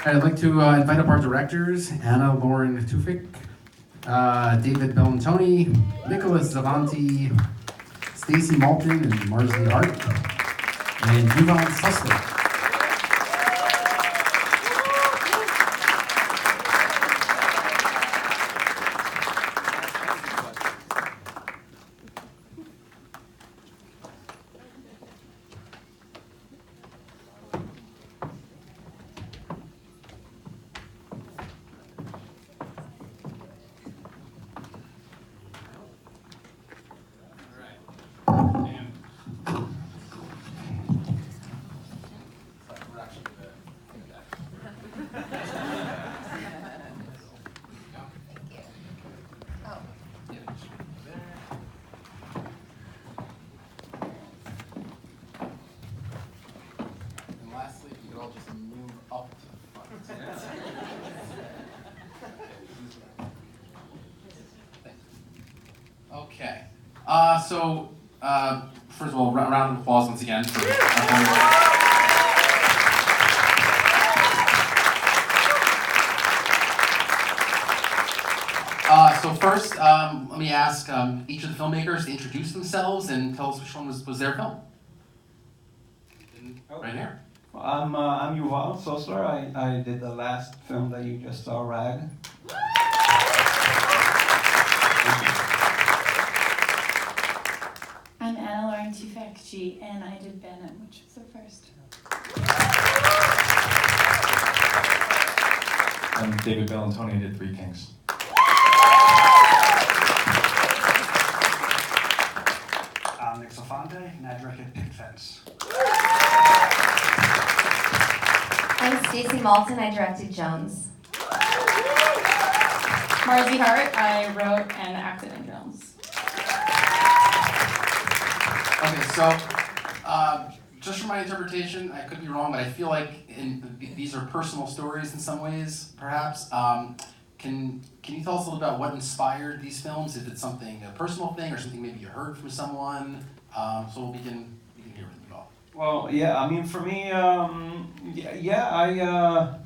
I'd like to invite up our directors, Anna Lauren Tufik, David Bellantoni, Nicholas Zavanti, Stacy Malton, and Marsley Hart, and Yvonne Sussler. Okay. First of all, round of applause once again for first, let me ask each of the filmmakers to introduce themselves and tell us which one was their film. Right here. I'm Yuval Sosler. I did the last film that you just saw, Rag. I'm Anna Lauren Tufek, and I did Benham, which was the first. I'm David Bellantoni. I did Three Kings. I'm Nick Sofante, and I directed Picket Fence. I'm Stacy Malton. I directed Jones. Marzi Hart, I wrote and acted in films. Okay, so just from my interpretation, I could be wrong, but I feel like these are personal stories in some ways, perhaps. Can you tell us a little about what inspired these films? If it's something, a personal thing, or something maybe you heard from someone? So we'll begin here with you all. Well, yeah, I mean, for me, I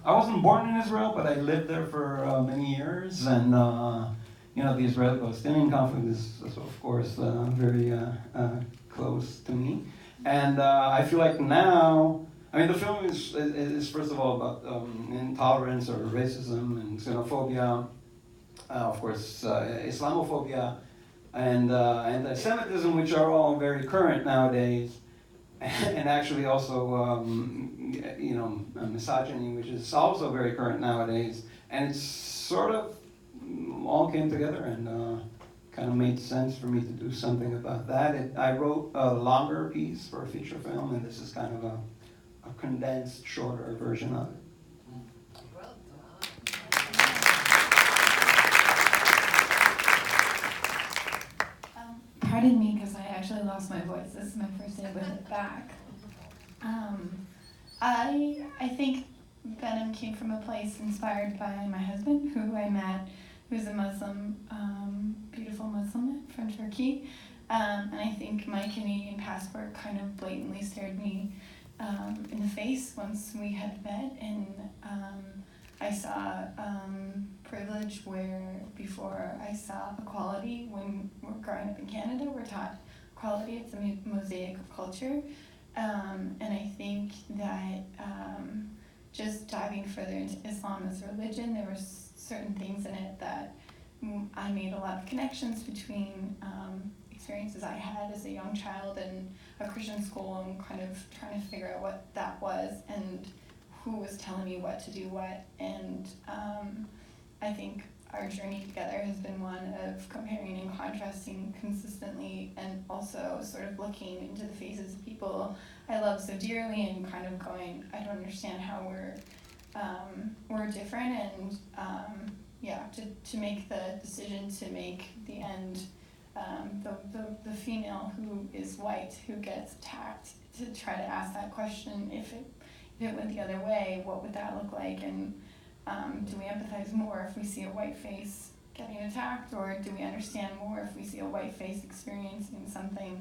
wasn't born in Israel, but I lived there for many years, and the Israeli-Palestinian conflict is, of course, very close to me. And I feel like now, I mean, the film is first of all about intolerance or racism and xenophobia, of course, Islamophobia, and anti-Semitism, which are all very current nowadays, and actually also, misogyny, which is also very current nowadays. And it's sort of all came together and kind of made sense for me to do something about that. I wrote a longer piece for a feature film, and this is kind of a condensed, shorter version of it. Pardon me, because I actually lost my voice. This is my first day with it back. I think Venom came from a place inspired by my husband, who I met, who's a Muslim, beautiful Muslim from Turkey. And I think my Canadian passport kind of blatantly stared me in the face once we had met, and I saw privilege where before I saw equality. When we're growing up in Canada, we're taught equality. It's a mosaic of culture, and I think that just diving further into Islam as a religion, there were certain things in it that I made a lot of connections between experiences I had as a young child in a Christian school, and kind of trying to figure out what that was and who was telling me what to do what. And I think our journey together has been one of comparing and contrasting consistently, and also sort of looking into the faces of people I love so dearly and kind of going, I don't understand how we're different, and to make the decision to make the end the female who is white who gets attacked, to try to ask that question, if it went the other way, what would that look like? And do we empathize more if we see a white face getting attacked, or do we understand more if we see a white face experiencing something?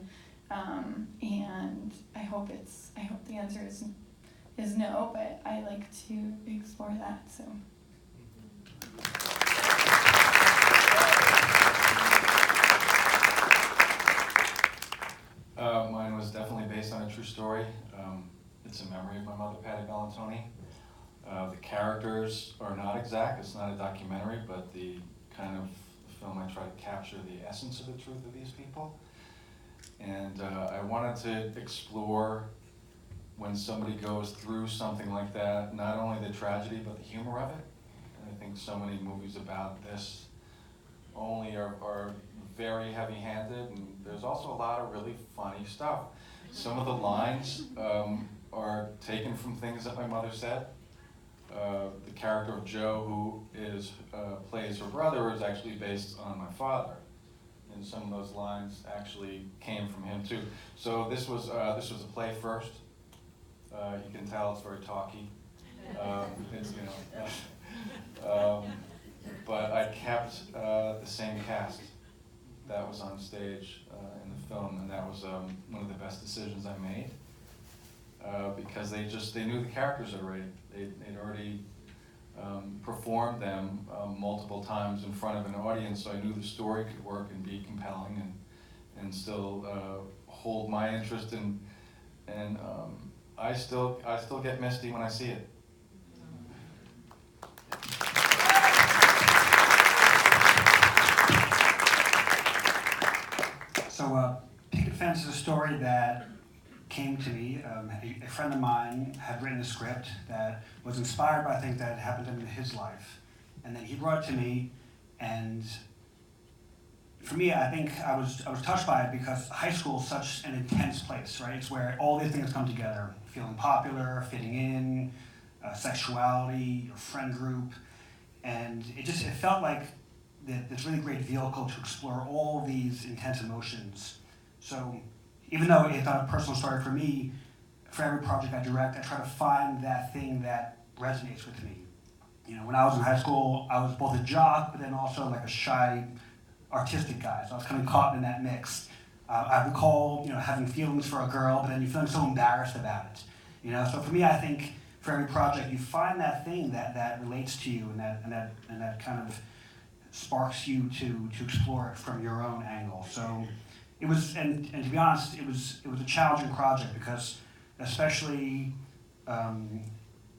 And I hope the answer is is no, but I like to explore that, so. Mine was definitely based on a true story. It's a memory of my mother, Patty Bellantoni. The characters are not exact, it's not a documentary, but the kind of film I try to capture the essence of the truth of these people. And I wanted to explore when somebody goes through something like that, not only the tragedy, but the humor of it. And I think so many movies about this only are very heavy-handed, and there's also a lot of really funny stuff. Some of the lines are taken from things that my mother said. The character of Joe, who plays her brother, is actually based on my father, and some of those lines actually came from him too. So this was a play first. You can tell it's very talky. It's, but I kept the same cast that was on stage in the film, and that was one of the best decisions I made because they knew the characters already. They'd already performed them multiple times in front of an audience, so I knew the story could work and be compelling and still hold my interest and I still get misty when I see it. So, Picket Fence is a story that came to me. A friend of mine had written a script that was inspired by things that had happened to him in his life. And then he brought it to me, and for me, I think I was touched by it because high school is such an intense place, right? It's where all these things come together: feeling popular, fitting in, sexuality, your friend group, and it felt like this really great vehicle to explore all these intense emotions. So even though it's not a personal story for me, for every project I direct, I try to find that thing that resonates with me. When I was in high school, I was both a jock, but then also like a shy, artistic guy. So I was kind of caught in that mix. I recall, having feelings for a girl, but then you feeling so embarrassed about it. So for me, I think for every project, you find that thing that relates to you and that kind of sparks you to explore it from your own angle. So it was, and to be honest, it was a challenging project because, especially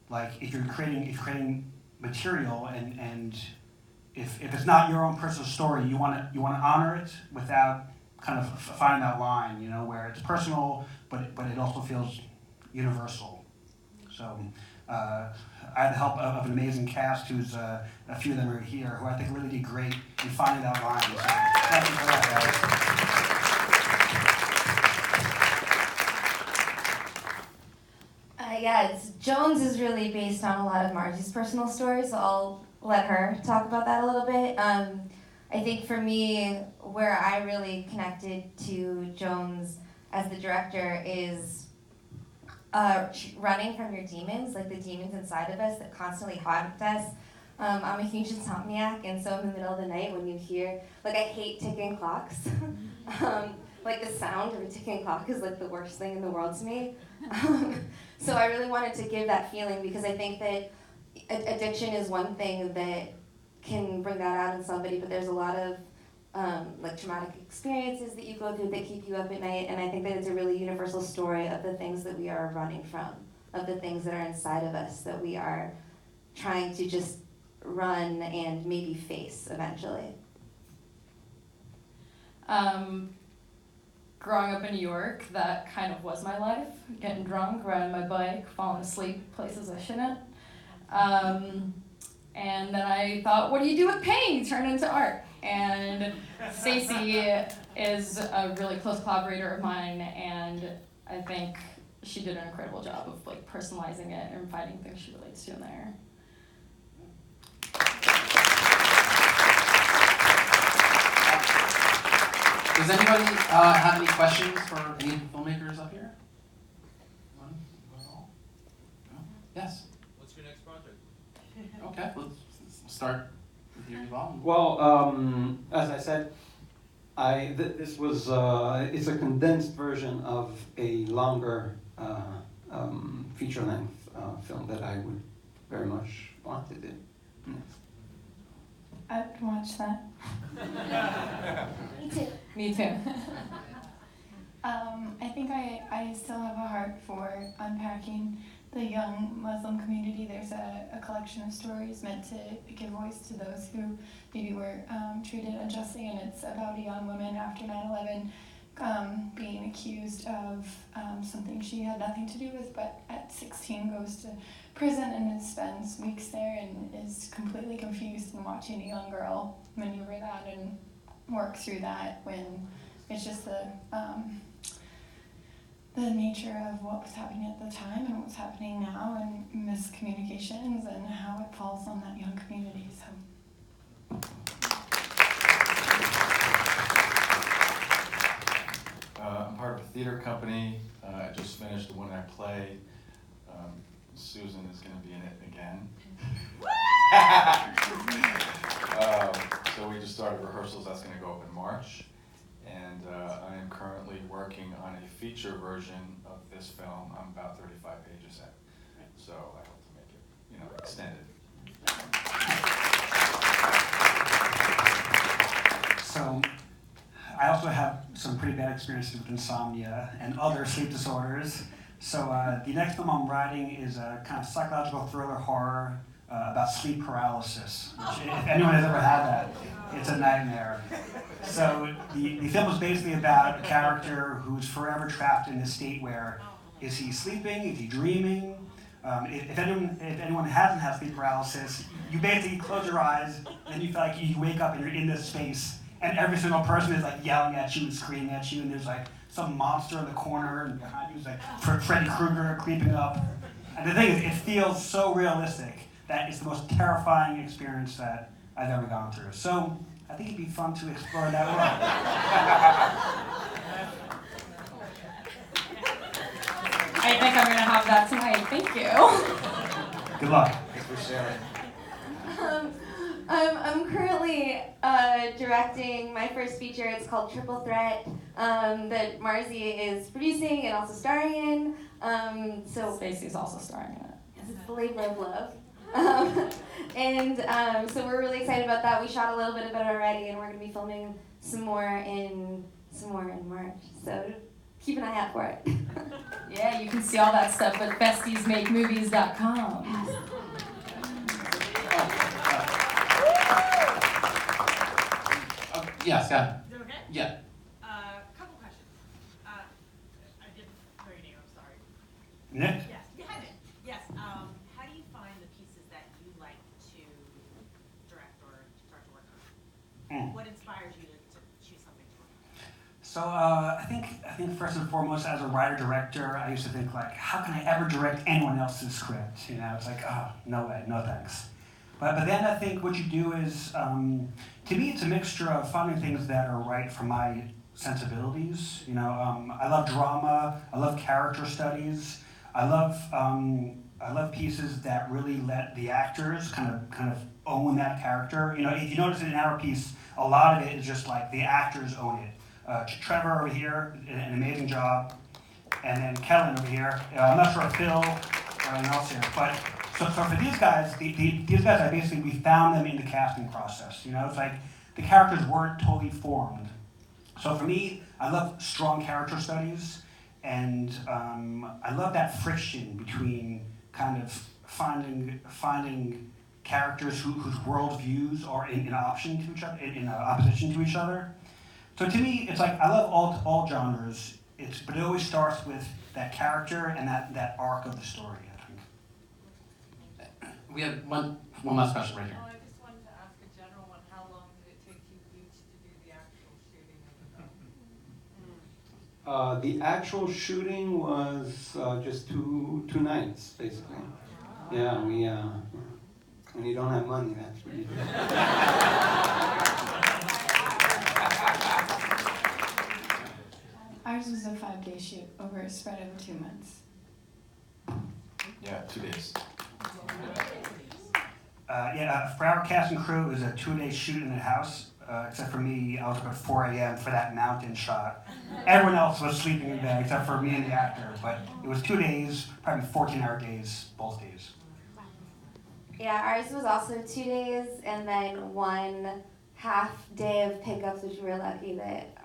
like if you're creating material and if it's not your own personal story, you want to honor it without kind of finding that line, where it's personal, but it also feels universal. So. I had the help of an amazing cast who's, a few of them are here, who I think really did great in finding that line. So, thank you for that, guys. Jones is really based on a lot of Margie's personal stories, so I'll let her talk about that a little bit. I think for me, where I really connected to Jones as the director is running from your demons, like the demons inside of us that constantly haunt us. I'm a huge insomniac, and so in the middle of the night when you hear, I hate ticking clocks. Like the sound of a ticking clock is like the worst thing in the world to me. So I really wanted to give that feeling because I think that addiction is one thing that can bring that out in somebody, but there's a lot of traumatic experiences that you go through that keep you up at night, and I think that it's a really universal story of the things that we are running from, of the things that are inside of us that we are trying to just run and maybe face eventually. Growing up in New York, that kind of was my life. Getting drunk, riding my bike, falling asleep places I shouldn't. And then I thought, what do you do with pain? Turn it into art. And Stacey is a really close collaborator of mine, and I think she did an incredible job of personalizing it and finding things she relates to in there. Does anybody have any questions for any filmmakers up here? One? No? Yes? What's your next project? Okay, let's start with you, Yvonne. Well, as I said, this was it's a condensed version of a longer feature-length a film that I would very much want to do. I'd watch that. Me too. Me too. I think I still have a heart for unpacking the young Muslim community. There's a collection of stories meant to give voice to those who maybe were treated unjustly, and it's about a young woman after 9/11 being accused of something she had nothing to do with, but at 16 goes to prison and spends weeks there and is completely confused, and watching a young girl maneuver that and work through that when it's just the nature of what was happening at the time and what's happening now, and miscommunications and how it falls on that young community. So. I'm part of a theater company. I just finished the one-act play. Susan is going to be in it again. So we just started rehearsals. That's going to go up in March. And I am currently working on a feature version of this film. I'm about 35 pages in. So I hope to make it, extended. So I also have some pretty bad experiences with insomnia and other sleep disorders. So the next film I'm writing is a kind of psychological thriller horror about sleep paralysis. Which, if anyone has ever had that, it's a nightmare. So the film is basically about a character who's forever trapped in this state where, is he sleeping, is he dreaming? If anyone hasn't had sleep paralysis, you basically close your eyes, and you feel like you wake up and you're in this space, and every single person is like yelling at you and screaming at you, and there's like some monster in the corner, and behind you is like Freddy Krueger creeping up. And the thing is, it feels so realistic that it's the most terrifying experience that I've ever gone through. So I think it'd be fun to explore that world. I think I'm gonna have that tonight. Thank you. Good luck. Thanks for sharing. I'm currently directing my first feature. It's called Triple Threat, that Marzi is producing and also starring in. So Stacey's also starring in it. it's the labor of love. So we're really excited about that. We shot a little bit of it already, and we're going to be filming some more in March. So keep an eye out for it. Yeah, you can see all that stuff at bestiesmakemovies.com. Yes, yeah. Is it okay? Yeah. Couple questions. I didn't know your name, I'm sorry. Nick? Yes, hi Nick. Yes, how do you find the pieces that you like to direct or start to work on? What inspires you to choose something to work on? So I think first and foremost, as a writer-director, I used to think like, how can I ever direct anyone else's script? It's like, oh, no way, no thanks. But then I think what you do is, to me, it's a mixture of finding things that are right for my sensibilities. I love drama. I love character studies. I love pieces that really let the actors kind of own that character. If you notice in our piece, a lot of it is just like the actors own it. Trevor over here did an amazing job, and then Kellen over here. I'm not sure if Phil or anyone else here, but. So for these guys, these guys, we found them in the casting process. It's like the characters weren't totally formed. So for me, I love strong character studies, and I love that friction between kind of finding characters whose worldviews are in opposition to each other. So to me, it's like I love all genres. But it always starts with that character and that arc of the story. We have one last question right here. I just wanted to ask a general one. How long did it take you each to do the actual shooting of the film? The actual shooting was just two nights, basically. Yeah, when you don't have money, that's what you do. Ours was a 5-day shoot spread over 2 months. Yeah, 2 days. For our cast and crew, it was a 2-day shoot in the house. except for me. I was up at 4 a.m. for that mountain shot. Everyone else was sleeping in bed except for me and the actor. But it was 2 days, probably 14-hour days, both days. Yeah, ours was also 2 days and then 1 half day of pickups, which we were lucky that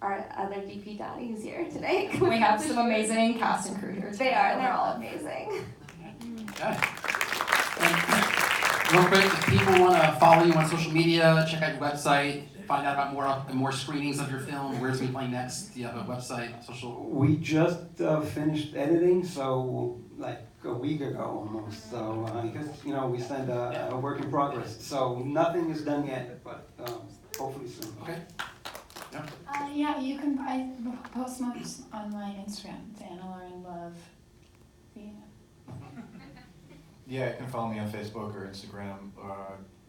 our other DP Donnie who's here today. We have some amazing cast and crew here today. They are, and they're all amazing. Okay. And real quick, if people want to follow you on social media, check out your website, find out about more screenings of your film, where's it playing next? Do you have a website, social? We just finished editing, so like a week ago almost. So because we send a work in progress, so nothing is done yet, but hopefully soon. Okay. Yeah, you can. I post most on my Instagram, Anna Lauren Love. Yeah. Yeah, you can follow me on Facebook or Instagram,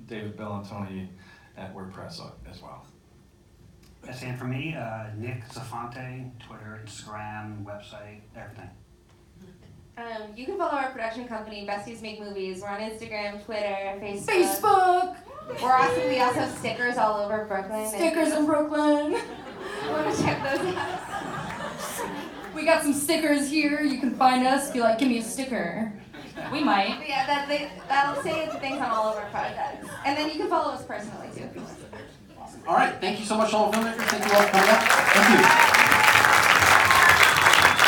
David Bellantoni at WordPress as well. Same for me, Nick Zafante, Twitter, Instagram, website, everything. You can follow our production company, Besties Make Movies. We're on Instagram, Twitter, Facebook. Facebook! We also have stickers all over Brooklyn. Stickers in Brooklyn. I want to check those out. We got some stickers here. You can find us. If you like, give me a sticker. We might. But yeah, that'll say things on all of our projects. And then you can follow us personally too. All right. Thank you so much, all filmmakers. Thank you all for coming out. Thank you.